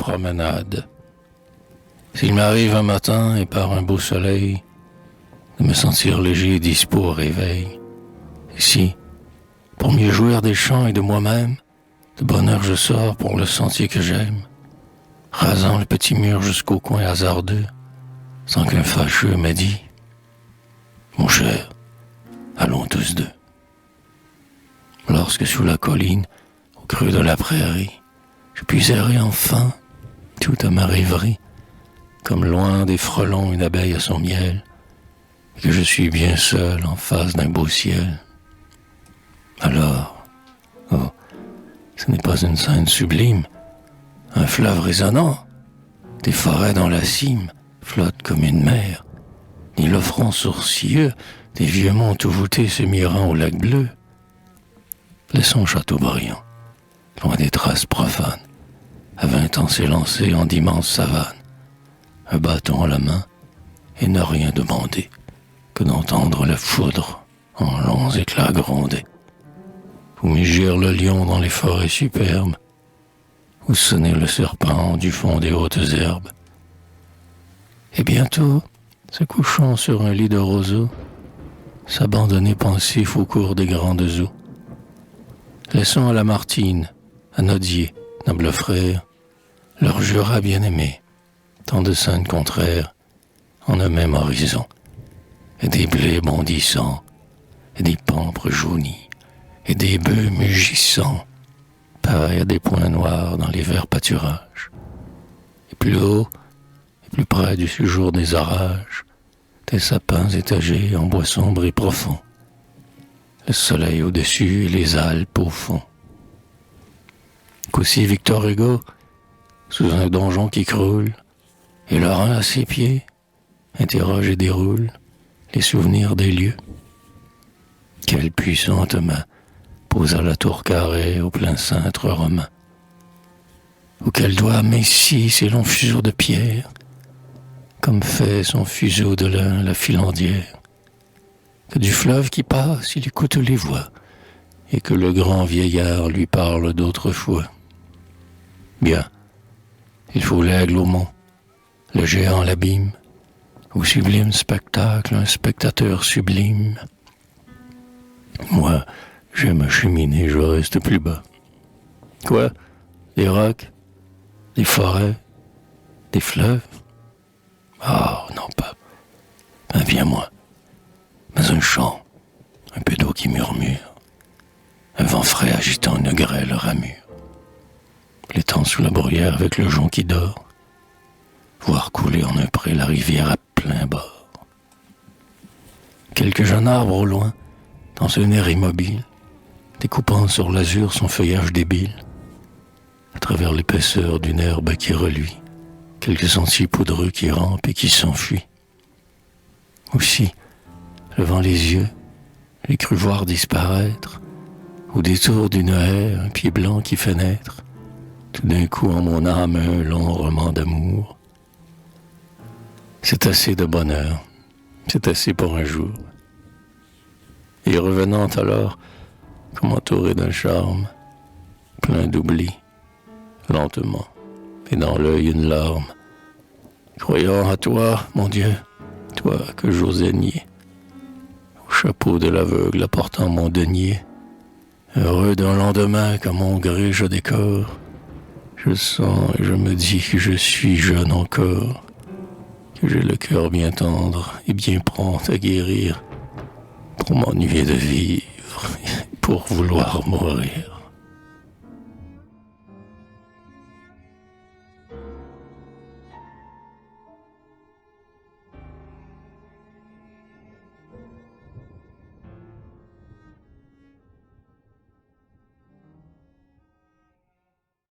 promenade. S'il m'arrive un matin et par un beau soleil de me sentir léger et dispo au réveil, et si, pour mieux jouir des chants et de moi-même, de bonne heure je sors pour le sentier que j'aime, rasant le petit mur jusqu'au coin hasardeux, sans qu'un fâcheux m'ait dit « Mon cher, allons tous deux. » Lorsque sous la colline, au creux de la prairie, je puis errer enfin, tout à ma rêverie, comme loin des frelons une abeille à son miel, et que je suis bien seul en face d'un beau ciel. Alors, oh, ce n'est pas une scène sublime, un fleuve résonnant, des forêts dans la cime flottent comme une mer, ni le front sourcilleux des vieux monts tout voûtés se mirant au lac bleu. Laissons Châteaubriand, loin des traces profanes, à 20 ans s'élancer en d'immenses savanes, un bâton à la main, et ne rien demander que d'entendre la foudre en longs éclats gronder, ou mugir le lion dans les forêts superbes, ou sonner le serpent du fond des hautes herbes. Et bientôt, se couchant sur un lit de roseaux, s'abandonner pensif au cours des grandes eaux. Laissons à Lamartine, à Nodier, noble frère, leur jurat bien-aimé, tant de scènes contraires en un même horizon, et des blés bondissants, et des pampres jaunis, et des bœufs mugissants, pareils à des points noirs dans les verts pâturages. Et plus haut, et plus près du séjour des orages, des sapins étagés en bois sombre et profond, le soleil au-dessus et les Alpes au fond. Qu'aussi Victor Hugo, sous un donjon qui croule, et Lorrain à ses pieds, interroge et déroule les souvenirs des lieux. Quelle puissante main posa la tour carrée au plein cintre romain, ou quel doigt messie ses longs fuseaux de pierre, comme fait son fuseau de lin la filandière. Que du fleuve qui passe, il écoute les voix, et que le grand vieillard lui parle d'autrefois. Bien, il faut l'aigle au mont, le géant l'abîme, au sublime spectacle un spectateur sublime. Moi, j'aime cheminer, je reste plus bas. Quoi? Des rocs? Des forêts? Des fleuves? Oh, non pas. Ben viens-moi. Mais un chant, un peu d'eau qui murmure, un vent frais agitant une grêle ramure. L'étang sous la bruyère avec le jonc qui dort, voir couler en un pré la rivière à plein bord. Quelques jeunes arbres au loin, dans un air immobile, découpant sur l'azur son feuillage débile, à travers l'épaisseur d'une herbe qui reluit, quelques sentiers poudreux qui rampent et qui s'enfuient. Aussi, levant les yeux, j'ai cru voir disparaître, au détour d'une haie, un pied blanc qui fait naître, tout d'un coup en mon âme un long roman d'amour. C'est assez de bonheur, c'est assez pour un jour. Et revenant alors, comme entouré d'un charme, plein d'oubli, lentement, et dans l'œil une larme, croyant à toi, mon Dieu, toi que j'osais nier, au chapeau de l'aveugle apportant mon denier, heureux d'un lendemain qu'à mon gré je décore, je sens et je me dis que je suis jeune encore, que j'ai le cœur bien tendre et bien prompt à guérir, pour m'ennuyer de vivre, pour vouloir mourir.